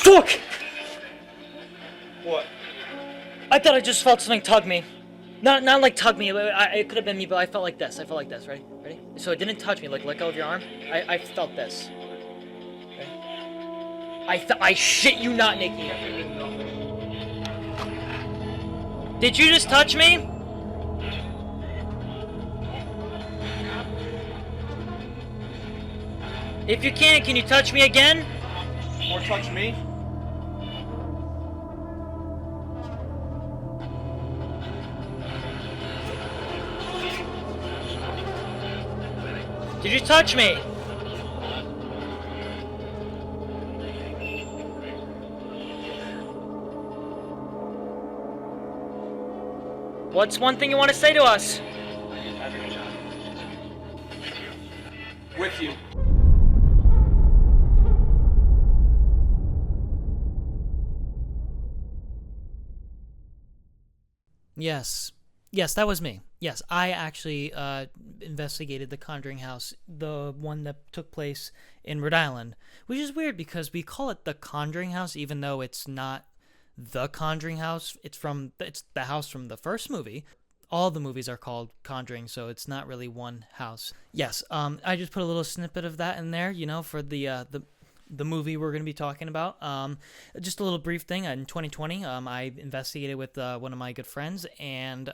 Fuck! What? I thought I just felt something tug me. Not like tug me. It could have been me, but I felt like this. Ready? So it didn't touch me. Like let go of your arm. I felt this. Ready? I shit you not, Nikki. Did you just touch me? If you can you touch me again? Or touch me? Did you touch me? What's one thing you want to say to us? With you. Yes, that was me. Yes, I actually investigated the Conjuring house, the one that took place in Rhode Island, which is weird because we call it the Conjuring house, even though it's not the Conjuring house. It's the house from the first movie. All the movies are called Conjuring, so it's not really one house. Yes, I just put a little snippet of that in there, for the movie we're going to be talking about. Just a little brief thing. In 2020, I investigated with one of my good friends, and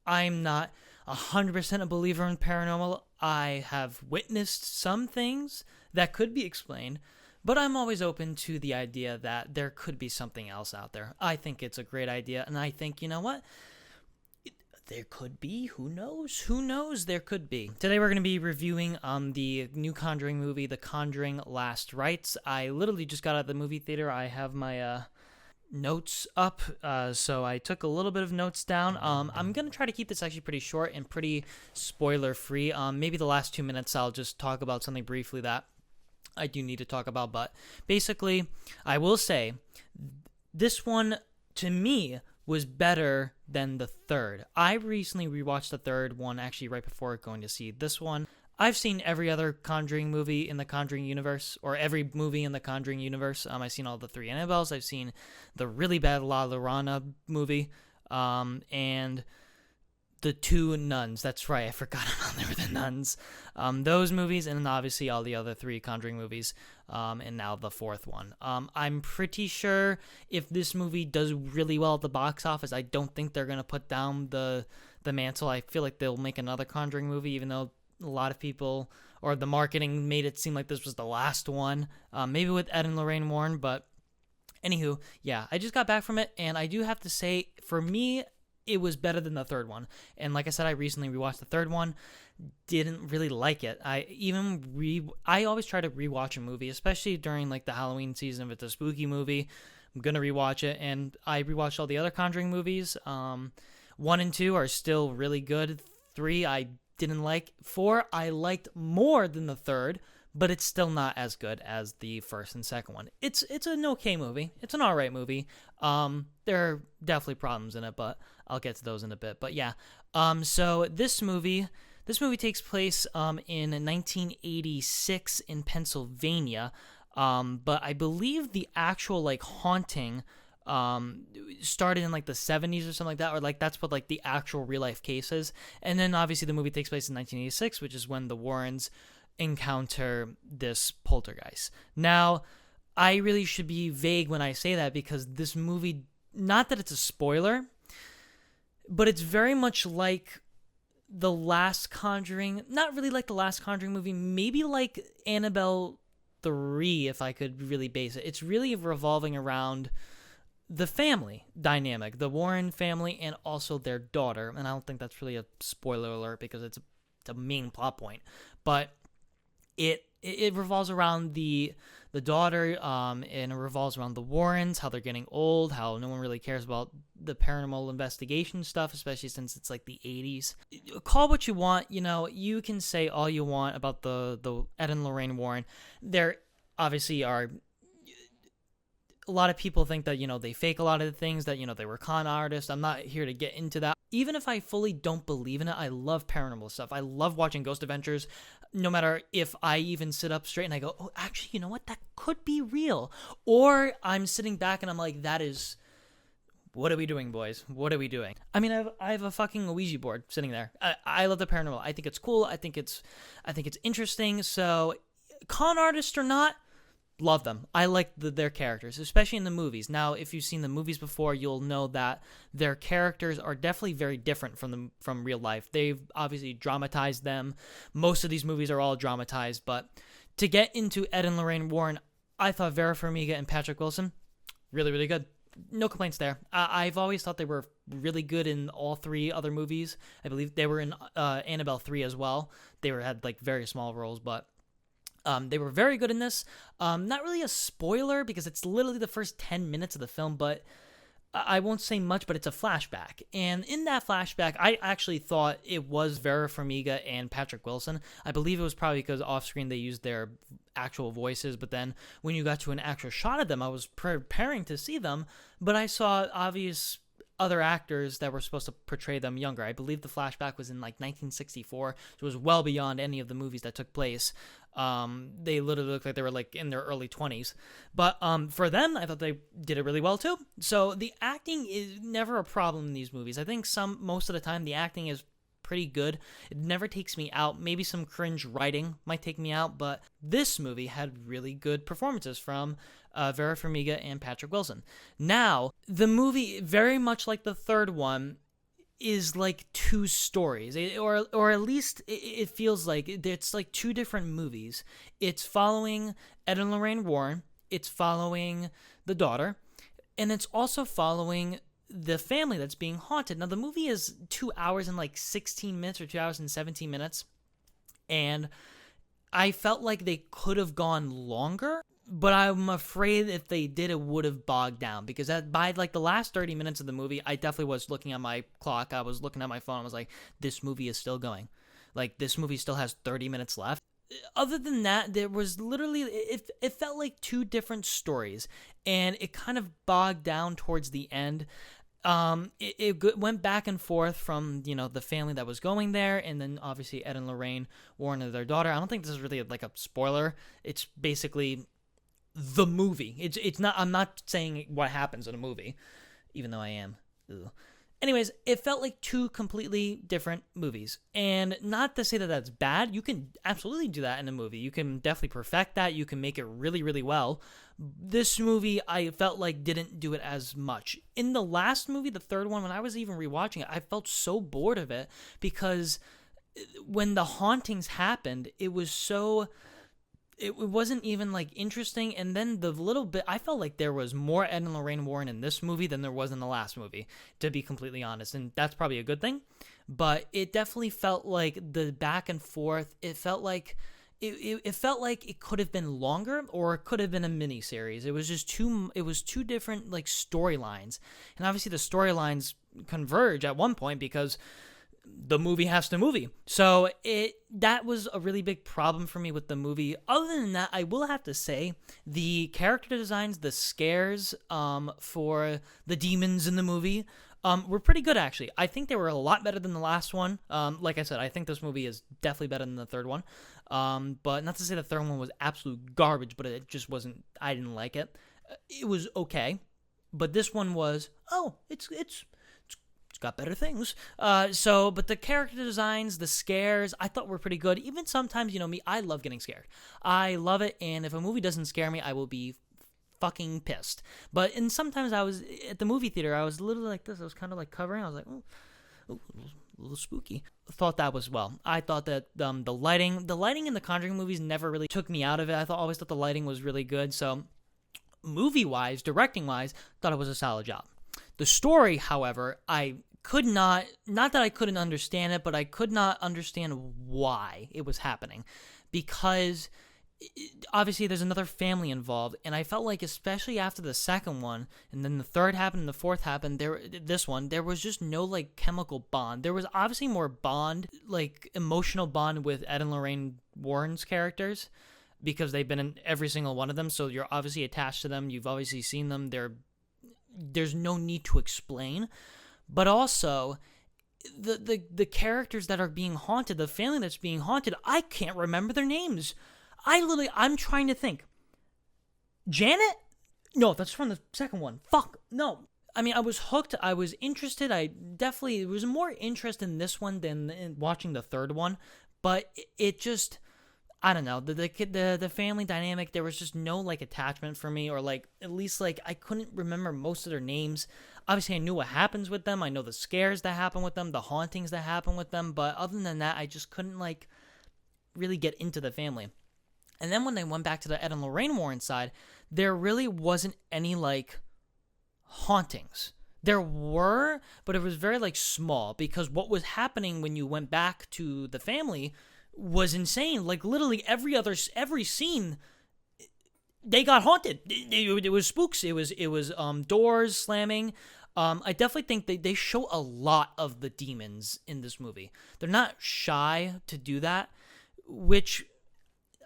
I'm not 100% a believer in paranormal. I have witnessed some things that could be explained, but I'm always open to the idea that there could be something else out there. I think it's a great idea, and I think, you know what? There could be. Who knows? There could be. Today we're going to be reviewing the new Conjuring movie, The Conjuring Last Rites. I literally just got out of the movie theater. I have my notes up, so I took a little bit of notes down. I'm going to try to keep this actually pretty short and pretty spoiler-free. Maybe the last 2 minutes I'll just talk about something briefly that I do need to talk about. But basically, I will say, this one, to me, was better than the third. I recently rewatched the third one, actually right before going to see this one. I've seen every other Conjuring movie in the Conjuring universe, or every movie in the Conjuring universe. I've seen all the three Annabelles. I've seen the really bad La Llorona movie, and the two nuns. That's right, I forgot about them, the nuns. Those movies, and then obviously all the other three Conjuring movies, and now the fourth one. I'm pretty sure if this movie does really well at the box office, I don't think they're going to put down the mantle. I feel like they'll make another Conjuring movie, even though a lot of people, or the marketing made it seem like this was the last one. Maybe with Ed and Lorraine Warren, but anywho, yeah, I just got back from it, and I do have to say, for me, it was better than the third one. And like I said, I recently rewatched the third one. Didn't really like it. I always try to rewatch a movie, especially during like the Halloween season. If it's a spooky movie, I'm gonna rewatch it. And I rewatched all the other Conjuring movies. 1 and 2 are still really good. 3 I didn't like. 4 I liked more than the third, but it's still not as good as the first and second one. It's an okay movie. It's an alright movie. There are definitely problems in it, but I'll get to those in a bit. But yeah, so this movie takes place in 1986 in Pennsylvania. But I believe the actual like haunting started in like the 70s or something like that, or like that's what like the actual real life case is. And then obviously the movie takes place in 1986, which is when the Warrens encounter this poltergeist. Now, I really should be vague when I say that, because this movie, not that it's a spoiler, but it's very much like the last Conjuring. Not really like the last Conjuring movie, maybe like Annabelle 3, if I could really base it. It's really revolving around the family dynamic, the Warren family, and also their daughter. And I don't think that's really a spoiler alert, because it's a main plot point. But it revolves around the daughter, and it revolves around the Warrens, how they're getting old, how no one really cares about the paranormal investigation stuff, especially since it's like the 80s. Call what you want, you can say all you want about the Ed and Lorraine Warren. There obviously are a lot of people think that, they fake a lot of the things, that, they were con artists. I'm not here to get into that. Even if I fully don't believe in it, I love paranormal stuff. I love watching Ghost Adventures, no matter if I even sit up straight and I go, oh, actually, you know what? That could be real. Or I'm sitting back and I'm like, what are we doing, boys? What are we doing? I mean, I have a fucking Ouija board sitting there. I love the paranormal. I think it's cool. I think it's interesting. So, con artists or not, love them. I like their characters, especially in the movies. Now, if you've seen the movies before, you'll know that their characters are definitely very different from real life. They've obviously dramatized them. Most of these movies are all dramatized, but to get into Ed and Lorraine Warren, I thought Vera Farmiga and Patrick Wilson, really, really good. No complaints there. I've always thought they were really good in all three other movies. I believe they were in Annabelle 3 as well. They had like very small roles, but they were very good in this. Not really a spoiler because it's literally the first 10 minutes of the film, but I won't say much, but it's a flashback. And in that flashback, I actually thought it was Vera Farmiga and Patrick Wilson. I believe it was probably because off screen they used their actual voices, but then when you got to an actual shot of them, I was preparing to see them, but I saw obvious other actors that were supposed to portray them younger. I believe the flashback was in like 1964, so it was well beyond any of the movies that took place. They literally looked like they were like in their early 20s. But for them, I thought they did it really well too. So the acting is never a problem in these movies. I think most of the time the acting is pretty good. It never takes me out. Maybe some cringe writing might take me out, but this movie had really good performances from Vera Farmiga and Patrick Wilson. Now, the movie, very much like the third one, is like two stories, or at least it feels like it's like two different movies. It's following Ed and Lorraine Warren, it's following the daughter, and it's also following the family that's being haunted. Now, the movie is 2 hours and like 16 minutes or 2 hours and 17 minutes, and I felt like they could have gone longer, but I'm afraid if they did, it would have bogged down, because by like the last 30 minutes of the movie, I definitely was looking at my clock. I was looking at my phone. I was like, this movie is still going. Like, this movie still has 30 minutes left. Other than that, there was literally, it felt like two different stories, and it kind of bogged down towards the end. It went back and forth from, the family that was going there, and then obviously Ed and Lorraine Warren and their daughter. I don't think this is really like a spoiler. It's basically the movie. It's not. I'm not saying what happens in a movie, even though I am. Ugh. Anyways, it felt like two completely different movies. And not to say that that's bad. You can absolutely do that in a movie. You can definitely perfect that. You can make it really, really well. This movie, I felt like didn't do it as much. In the last movie, the third one, when I was even rewatching it, I felt so bored of it, because when the hauntings happened, it wasn't even like interesting. And then the little bit, I felt like there was more Ed and Lorraine Warren in this movie than there was in the last movie, to be completely honest. And that's probably a good thing. But it definitely felt like the back and forth, it felt like it felt like it could have been longer, or it could have been a mini series. It was just two different like storylines. And obviously the storylines converge at one point, because the movie has to movie. So that was a really big problem for me with the movie. Other than that, I will have to say the character designs, the scares for the demons in the movie were pretty good, actually. I think they were a lot better than the last one. Like I said, I think this movie is definitely better than the third one. But not to say the third one was absolute garbage, but it just wasn't, I didn't like it. It was okay. But this one was, it's got better things. But the character designs, the scares, I thought were pretty good. Even sometimes, me, I love getting scared. I love it, and if a movie doesn't scare me, I will be fucking pissed. And sometimes I was at the movie theater, I was literally like this. I was kind of like covering. I was like, oh, a little spooky. Thought that was well. I thought that the lighting in the Conjuring movies never really took me out of it. I always thought the lighting was really good. So movie-wise, directing-wise, thought it was a solid job. The story, however, I could not that I couldn't understand it, but I could not understand why it was happening, because obviously there's another family involved, and I felt like, especially after the second one, and then the third happened and the fourth happened, there was just no like chemical bond. There was obviously more bond, like emotional bond with Ed and Lorraine Warren's characters, because they've been in every single one of them, so you're obviously attached to them. You've obviously seen them. There's no need to explain. But also, the characters that are being haunted, the family that's being haunted, I can't remember their names. I'm trying to think. Janet? No, that's from the second one. Fuck, no. I mean, I was hooked. I was interested. I definitely was more interested in this one than in watching the third one. But it just, I don't know. The family dynamic, there was just no like attachment for me, or like at least like I couldn't remember most of their names. Obviously, I knew what happens with them. I know the scares that happen with them, the hauntings that happen with them. But other than that, I just couldn't like really get into the family. And then when they went back to the Ed and Lorraine Warren side, there really wasn't any like hauntings. There were, but it was very like small, because what was happening when you went back to the family was insane. Like literally every scene, they got haunted. It was spooks. It was doors slamming. I definitely think they show a lot of the demons in this movie. They're not shy to do that, which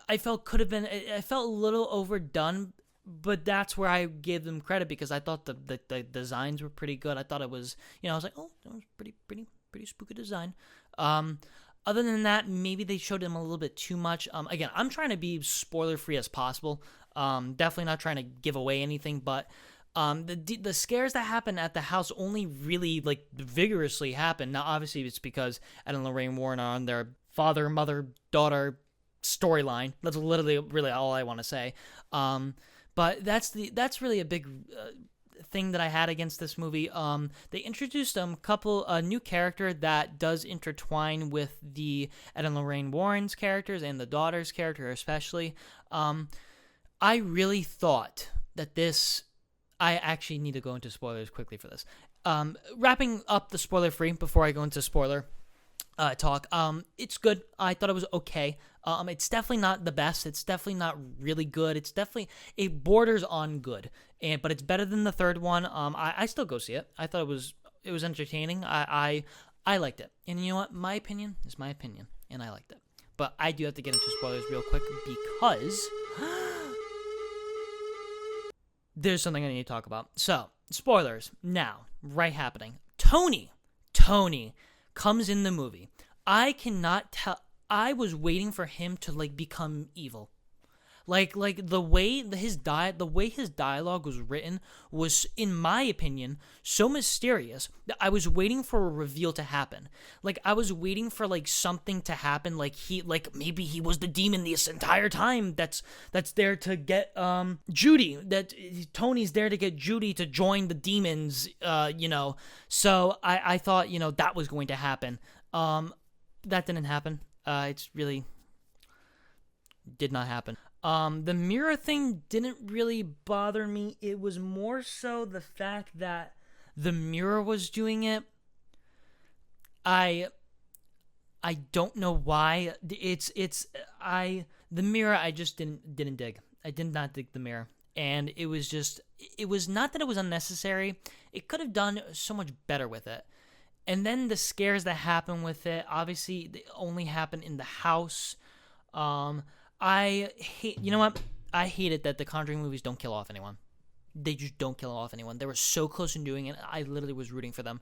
I felt could have been. I felt a little overdone, but that's where I gave them credit, because I thought the designs were pretty good. I thought it was, I was like, oh, that was pretty spooky design. Other than that, maybe they showed them a little bit too much. Again, I'm trying to be spoiler free as possible. Definitely not trying to give away anything, but the scares that happen at the house only really like vigorously happen. Now, obviously, it's because Ed and Lorraine Warren are on their father, mother, daughter storyline. That's literally really all I want to say. But that's really a big thing that I had against this movie. They introduced a new character that does intertwine with the Ed and Lorraine Warren's characters and the daughter's character especially. I really thought that this. I actually need to go into spoilers quickly for this. Wrapping up the spoiler free before I go into spoiler talk. It's good. I thought it was okay. It's definitely not the best. It's definitely not really good. It borders on good, but it's better than the third one. I still go see it. I thought it was entertaining. I liked it, and you know what? My opinion is my opinion, and I liked it. But I do have to get into spoilers real quick, because there's something I need to talk about. So, spoilers now, right happening. Tony comes in the movie. I cannot tell. I was waiting for him to like become evil. Like the way his dialogue was written was, in my opinion, so mysterious that I was waiting for a reveal to happen. Like I was waiting for like something to happen. Like maybe he was the demon this entire time. That's there to get Judy. That Tony's there to get Judy to join the demons. So I thought that was going to happen. That didn't happen. It's really did not happen. The mirror thing didn't really bother me. It was more so the fact that the mirror was doing it. I don't know why. The mirror I just didn't dig. I did not dig the mirror. And it was not that it was unnecessary. It could have done so much better with it. And then the scares that happen with it, obviously, they only happen in the house. I hate, you know what? I hate it that the Conjuring movies don't kill off anyone. They just don't kill off anyone. They were so close in doing it. I literally was rooting for them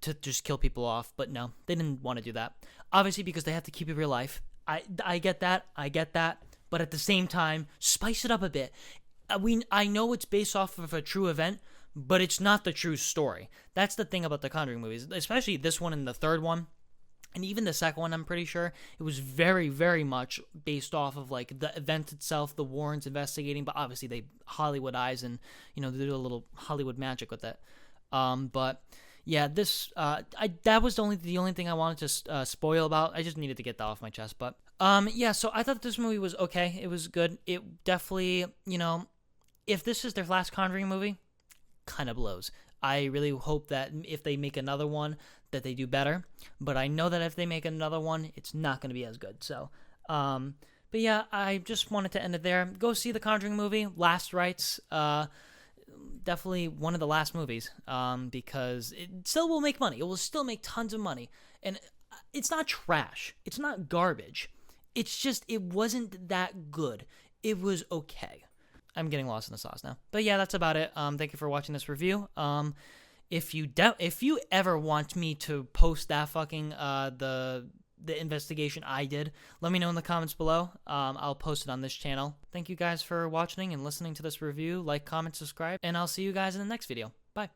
to just kill people off. But no, they didn't want to do that. Obviously, because they have to keep it real life. I get that. But at the same time, spice it up a bit. I know it's based off of a true event, but it's not the true story. That's the thing about the Conjuring movies, especially this one and the third one. And even the second one, I'm pretty sure, it was very, very much based off of, like, the event itself, the Warrens investigating, but obviously they Hollywoodize and, they do a little Hollywood magic with it. But, yeah, this, that was the only thing I wanted to spoil about. I just needed to get that off my chest. But, yeah, so I thought this movie was okay. It was good. It definitely, if this is their last Conjuring movie, kind of blows. I really hope that if they make another one, that they do better. But I know that if they make another one, it's not going to be as good. So, but yeah, I just wanted to end it there. Go see the Conjuring movie, Last Rites. Definitely one of the last movies, because it still will make money. It will still make tons of money. And it's not trash. It's not garbage. It's just, it wasn't that good. It was okay. I'm getting lost in the sauce now. But yeah, that's about it. Thank you for watching this review. If you ever want me to post that fucking the investigation I did, let me know in the comments below. I'll post it on this channel. Thank you guys for watching and listening to this review. Like, comment, subscribe, and I'll see you guys in the next video. Bye.